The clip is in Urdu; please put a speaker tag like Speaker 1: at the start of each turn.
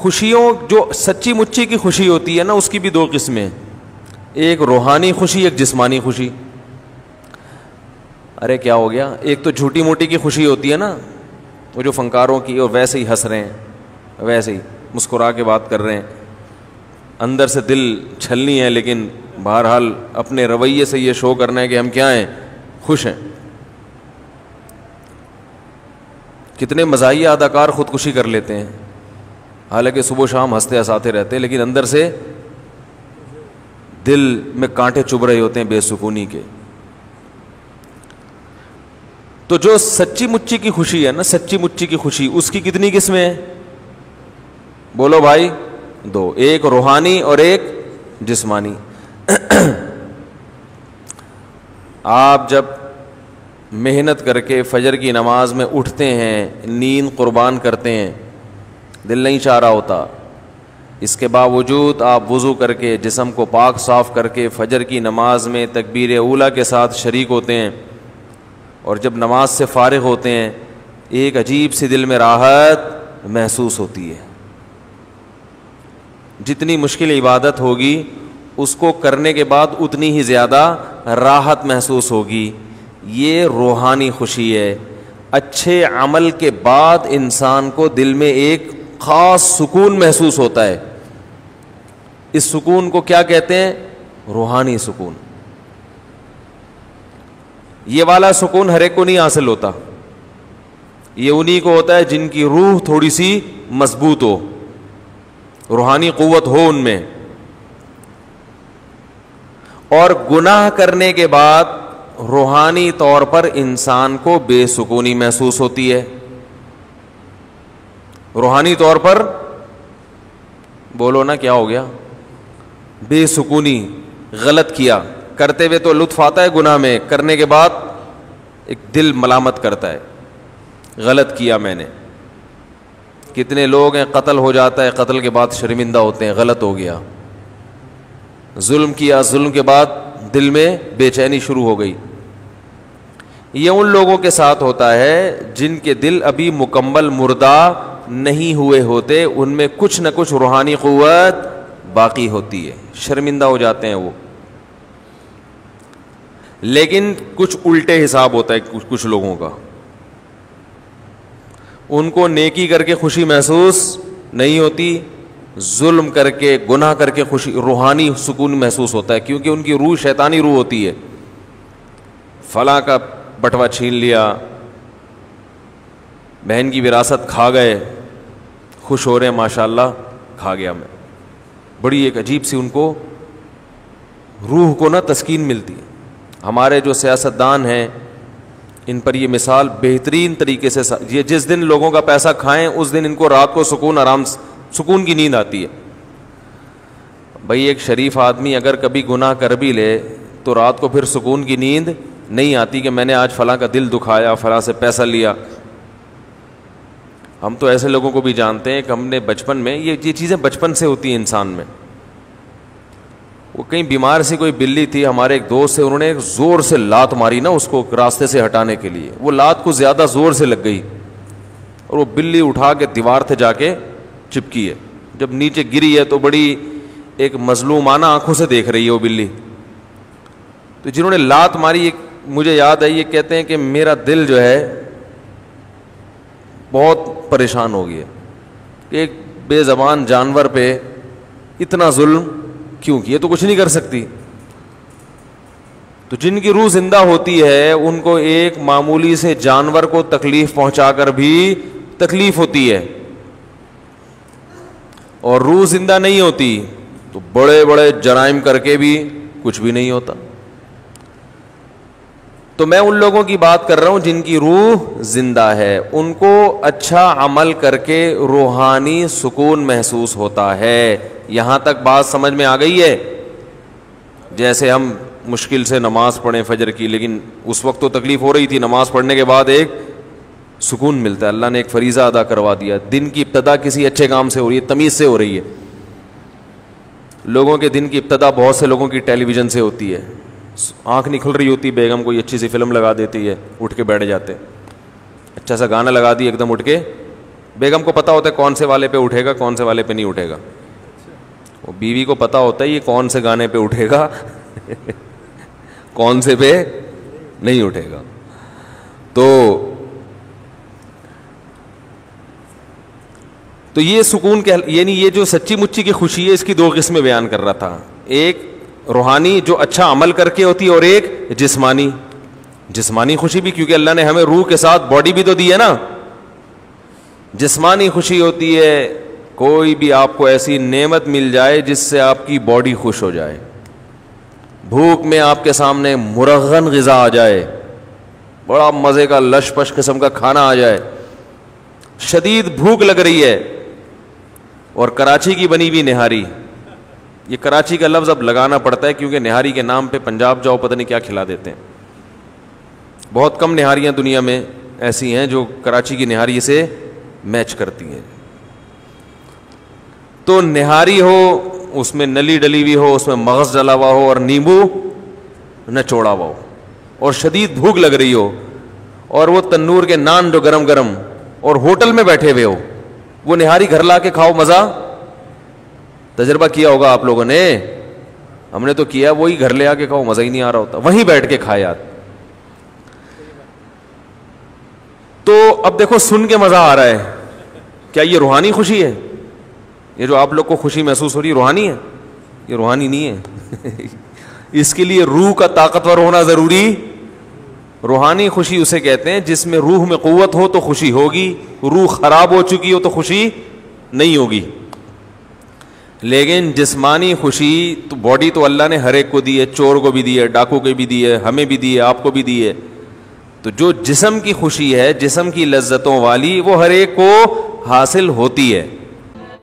Speaker 1: خوشیوں جو سچی مچی کی خوشی ہوتی ہے نا, اس کی بھی دو قسمیں, ایک روحانی خوشی, ایک جسمانی خوشی. ارے کیا ہو گیا, ایک تو جھوٹی موٹی کی خوشی ہوتی ہے نا, وہ جو فنکاروں کی, اور ویسے ہی ہنس رہے ہیں, ویسے ہی مسکرا کے بات کر رہے ہیں, اندر سے دل چھلنی ہے, لیکن بہرحال اپنے رویے سے یہ شو کرنا ہے کہ ہم کیا ہیں, خوش ہیں. کتنے مزاحیہ اداکار خودکشی کر لیتے ہیں, حالانکہ صبح و شام ہنستے ہنساتے رہتے ہیں, لیکن اندر سے دل میں کانٹے چبھ رہے ہوتے ہیں بے سکونی کے. تو جو سچی مچی کی خوشی ہے نا, سچی مچی کی خوشی, اس کی کتنی قسمیں ہیں؟ بولو بھائی, دو, ایک روحانی اور ایک جسمانی. آپ جب محنت کر کے فجر کی نماز میں اٹھتے ہیں, نیند قربان کرتے ہیں, دل نہیں چاہ رہا ہوتا, اس کے باوجود آپ وضو کر کے جسم کو پاک صاف کر کے فجر کی نماز میں تکبیر اولیٰ کے ساتھ شریک ہوتے ہیں, اور جب نماز سے فارغ ہوتے ہیں ایک عجیب سی دل میں راحت محسوس ہوتی ہے. جتنی مشکل عبادت ہوگی اس کو کرنے کے بعد اتنی ہی زیادہ راحت محسوس ہوگی. یہ روحانی خوشی ہے. اچھے عمل کے بعد انسان کو دل میں ایک خاص سکون محسوس ہوتا ہے. اس سکون کو کیا کہتے ہیں؟ روحانی سکون. یہ والا سکون ہر ایک کو نہیں حاصل ہوتا, یہ انہی کو ہوتا ہے جن کی روح تھوڑی سی مضبوط ہو, روحانی قوت ہو ان میں. اور گناہ کرنے کے بعد روحانی طور پر انسان کو بے سکونی محسوس ہوتی ہے. روحانی طور پر بولو نا, کیا ہو گیا؟ بے سکونی. غلط کیا, کرتے ہوئے تو لطف آتا ہے گناہ میں, کرنے کے بعد ایک دل ملامت کرتا ہے, غلط کیا میں نے. کتنے لوگ ہیں قتل ہو جاتا ہے, قتل کے بعد شرمندہ ہوتے ہیں, غلط ہو گیا. ظلم کیا, ظلم کے بعد دل میں بے چینی شروع ہو گئی. یہ ان لوگوں کے ساتھ ہوتا ہے جن کے دل ابھی مکمل مردہ نہیں ہوئے ہوتے, ان میں کچھ نہ کچھ روحانی قوت باقی ہوتی ہے, شرمندہ ہو جاتے ہیں وہ. لیکن کچھ الٹے حساب ہوتا ہے کچھ لوگوں کا, ان کو نیکی کر کے خوشی محسوس نہیں ہوتی, ظلم کر کے گناہ کر کے خوشی, روحانی سکون محسوس ہوتا ہے, کیونکہ ان کی روح شیطانی روح ہوتی ہے. فلاں کا بٹوا چھین لیا, بہن کی وراثت کھا گئے, خوش ہو رہے ہیں ماشاءاللہ, کھا گیا میں. بڑی ایک عجیب سی ان کو روح کو نا تسکین ملتی ہے. ہمارے جو سیاستدان ہیں ان پر یہ مثال بہترین طریقے سے, یہ جس دن لوگوں کا پیسہ کھائیں اس دن ان کو رات کو سکون, آرام, سکون کی نیند آتی ہے. بھئی ایک شریف آدمی اگر کبھی گناہ کر بھی لے تو رات کو پھر سکون کی نیند نہیں آتی کہ میں نے آج فلاں کا دل دکھایا, فلاں سے پیسہ لیا. ہم تو ایسے لوگوں کو بھی جانتے ہیں کہ ہم نے بچپن میں, یہ چیزیں بچپن سے ہوتی ہیں انسان میں. وہ کہیں بیمار سی کوئی بلی تھی, ہمارے ایک دوست سے, انہوں نے زور سے لات ماری نا اس کو راستے سے ہٹانے کے لیے, وہ لات کو زیادہ زور سے لگ گئی اور وہ بلی اٹھا کے دیوار تھے جا کے چپکی ہے. جب نیچے گری ہے تو بڑی ایک مظلومانہ آنکھوں سے دیکھ رہی ہے وہ بلی. تو جنہوں نے لات ماری, مجھے یاد ہے, یہ کہتے ہیں کہ میرا دل جو ہے بہت پریشان ہو گیا کہ ایک بے زبان جانور پہ اتنا ظلم کیوں کیا, تو کچھ نہیں کر سکتی. تو جن کی روح زندہ ہوتی ہے ان کو ایک معمولی سے جانور کو تکلیف پہنچا کر بھی تکلیف ہوتی ہے, اور روح زندہ نہیں ہوتی تو بڑے بڑے جرائم کر کے بھی کچھ بھی نہیں ہوتا. تو میں ان لوگوں کی بات کر رہا ہوں جن کی روح زندہ ہے, ان کو اچھا عمل کر کے روحانی سکون محسوس ہوتا ہے. یہاں تک بات سمجھ میں آ گئی ہے؟ جیسے ہم مشکل سے نماز پڑھیں فجر کی, لیکن اس وقت تو تکلیف ہو رہی تھی, نماز پڑھنے کے بعد ایک سکون ملتا ہے, اللہ نے ایک فریضہ ادا کروا دیا. دن کی ابتدا کسی اچھے کام سے ہو رہی ہے, تمیز سے ہو رہی ہے. لوگوں کے دن کی ابتدا بہت سے لوگوں کی ٹیلی ویژن سے ہوتی ہے. آنکھ نہیں کھل رہی ہوتی, بیگم کوئی اچھی سی فلم لگا دیتی ہے, اٹھ کے بیٹھ جاتے, اچھا سا گانا لگا دی, ایک دم اٹھ کے بیگم کو پتا ہوتا ہے کون سے والے پہ اٹھے گا کون سے والے پہ نہیں اٹھے گا. وہ بیوی کو پتا ہوتا ہے یہ کون سے گانے پہ اٹھے گا کون سے پہ نہیں اٹھے گا. تو یہ سکون کے یعنی یہ جو سچی مچی کی خوشی ہے اس کی دو قسمیں بیان کر رہا تھا. ایک روحانی جو اچھا عمل کر کے ہوتی ہے, اور ایک جسمانی خوشی بھی, کیونکہ اللہ نے ہمیں روح کے ساتھ باڈی بھی تو دی ہے نا. جسمانی خوشی ہوتی ہے کوئی بھی آپ کو ایسی نعمت مل جائے جس سے آپ کی باڈی خوش ہو جائے, بھوک میں آپ کے سامنے مرغن غذا آ جائے, بڑا مزے کا لش پش قسم کا کھانا آ جائے, شدید بھوک لگ رہی ہے, اور کراچی کی بنی ہوئی نہاری. یہ کراچی کا لفظ اب لگانا پڑتا ہے کیونکہ نہاری کے نام پہ پنجاب جاؤ پتہ نہیں کیا کھلا دیتے ہیں. بہت کم نہاریاں دنیا میں ایسی ہیں جو کراچی کی نہاری سے میچ کرتی ہیں. تو نہاری ہو, اس میں نلی ڈلی ہوئی ہو, اس میں مغز ڈلا ہوا ہو اور نیمبو نچوڑا ہوا ہو, اور شدید بھوک لگ رہی ہو, اور وہ تنور کے نان جو گرم گرم, اور ہوٹل میں بیٹھے ہوئے ہو, وہ نہاری گھر لا کے کھاؤ, مزہ تجربہ کیا ہوگا آپ لوگوں نے, ہم نے تو کیا, وہی گھر لے آ کے کھاؤ, مزہ ہی نہیں آ رہا ہوتا, وہیں بیٹھ کے کھائے یار. تو اب دیکھو سن کے مزہ آ رہا ہے, کیا یہ روحانی خوشی ہے؟ یہ جو آپ لوگ کو خوشی محسوس ہو رہی ہے روحانی ہے؟ یہ روحانی نہیں ہے. اس کے لیے روح کا طاقتور ہونا ضروری. روحانی خوشی اسے کہتے ہیں جس میں روح میں قوت ہو تو خوشی ہوگی, روح خراب ہو چکی ہو تو خوشی نہیں ہوگی. لیکن جسمانی خوشی تو باڈی تو اللہ نے ہر ایک کو دی ہے, چور کو بھی دی ہے, ڈاکو کو بھی دی ہے, ہمیں بھی دی ہے, آپ کو بھی دی ہے. تو جو جسم کی خوشی ہے, جسم کی لذتوں والی, وہ ہر ایک کو حاصل ہوتی ہے.